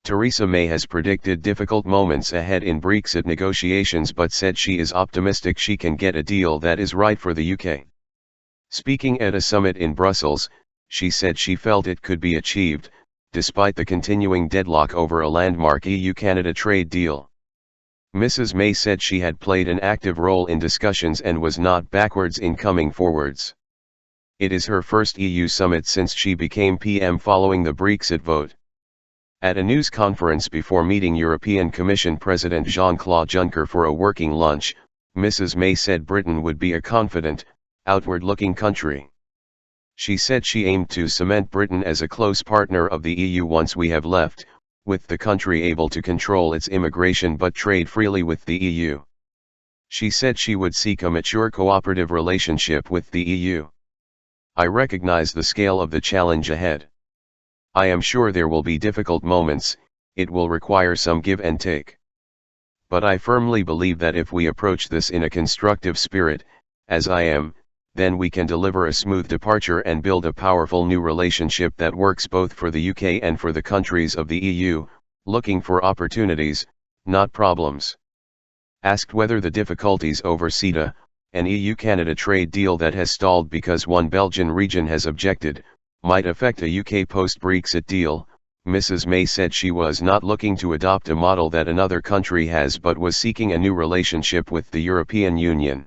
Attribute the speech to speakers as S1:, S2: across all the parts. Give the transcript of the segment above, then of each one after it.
S1: Theresa May has predicted difficult moments ahead in Brexit negotiations but said she is optimistic she can get a deal that is right for the UK. Speaking at a summit in Brussels, she said she felt it could be achieved, despite the continuing deadlock over a landmark EU-Canada trade deal. Mrs. May said she had played an active role in discussions and was not backwards in coming forwards. It is her first EU summit since she became PM following the Brexit vote. At a news conference before meeting European Commission President Jean-Claude Juncker for a working lunch, Mrs. May said Britain would be a confident, outward-looking country. She said she aimed to cement Britain as a close partner of the EU once we have left, with the country able to control its immigration but trade freely with the EU. She said she would seek a mature cooperative relationship with the EU. I recognize the scale of the challenge ahead. I am sure there will be difficult moments, it will require some give and take. But I firmly believe that if we approach this in a constructive spirit, as I am, then we can deliver a smooth departure and build a powerful new relationship that works both for the UK and for the countries of the EU, looking for opportunities, not problems. Asked whether the difficulties over CETA, an EU-Canada trade deal that has stalled because one Belgian region has objected, might affect a UK post-Brexit deal, Mrs. May said she was not looking to adopt a model that another country has but was seeking a new relationship with the European Union.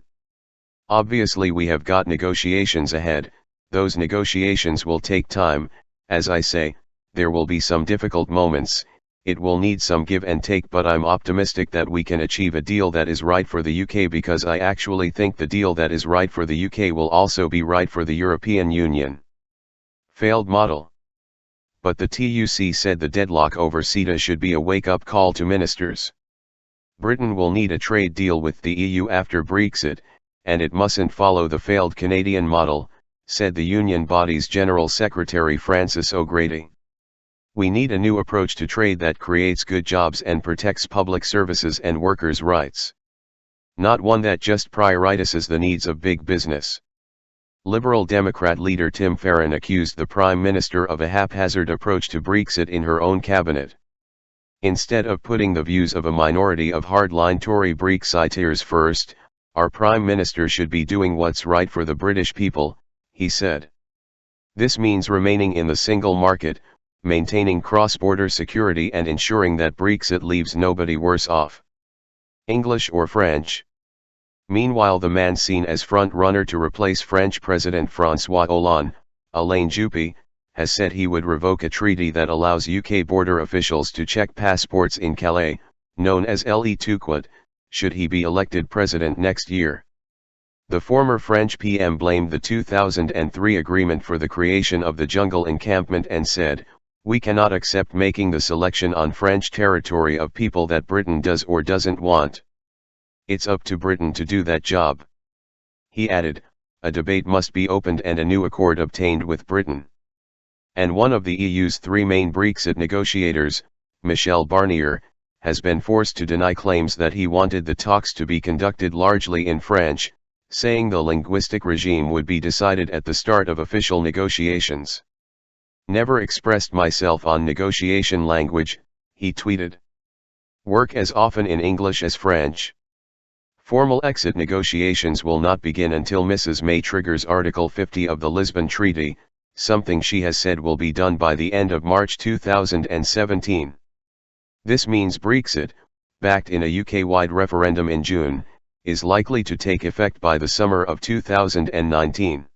S1: Obviously we have got negotiations ahead, those negotiations will take time, as I say, there will be some difficult moments, it will need some give and take, but I'm optimistic that we can achieve a deal that is right for the UK because I actually think the deal that is right for the UK will also be right for the European Union. Failed model. But the TUC said the deadlock over CETA should be a wake-up call to ministers. Britain will need a trade deal with the EU after Brexit, and it mustn't follow the failed Canadian model, said the union body's General Secretary Francis O'Grady. We need a new approach to trade that creates good jobs and protects public services and workers' rights. Not one that just prioritizes the needs of big business. Liberal Democrat leader Tim Farron accused the Prime Minister of a haphazard approach to Brexit in her own cabinet. Instead of putting the views of a minority of hardline Tory Brexiteers first, our Prime Minister should be doing what's right for the British people, he said. This means remaining in the single market, maintaining cross-border security and ensuring that Brexit leaves nobody worse off. English or French? Meanwhile, the man seen as front-runner to replace French President François Hollande, Alain Juppé, has said he would revoke a treaty that allows UK border officials to check passports in Calais, known as l'Étiquette, should he be elected president next year. The former French PM blamed the 2003 agreement for the creation of the jungle encampment and said, "We cannot accept making the selection on French territory of people that Britain does or doesn't want. It's up to Britain to do that job." He added, "A debate must be opened and a new accord obtained with Britain." And one of the EU's three main Brexit negotiators, Michel Barnier, has been forced to deny claims that he wanted the talks to be conducted largely in French, saying the linguistic regime would be decided at the start of official negotiations. "Never expressed myself on negotiation language," he tweeted. "Work as often in English as French." Formal exit negotiations will not begin until Mrs. May triggers Article 50 of the Lisbon Treaty, something she has said will be done by the end of March 2017. This means Brexit, backed in a UK-wide referendum in June, is likely to take effect by the summer of 2019.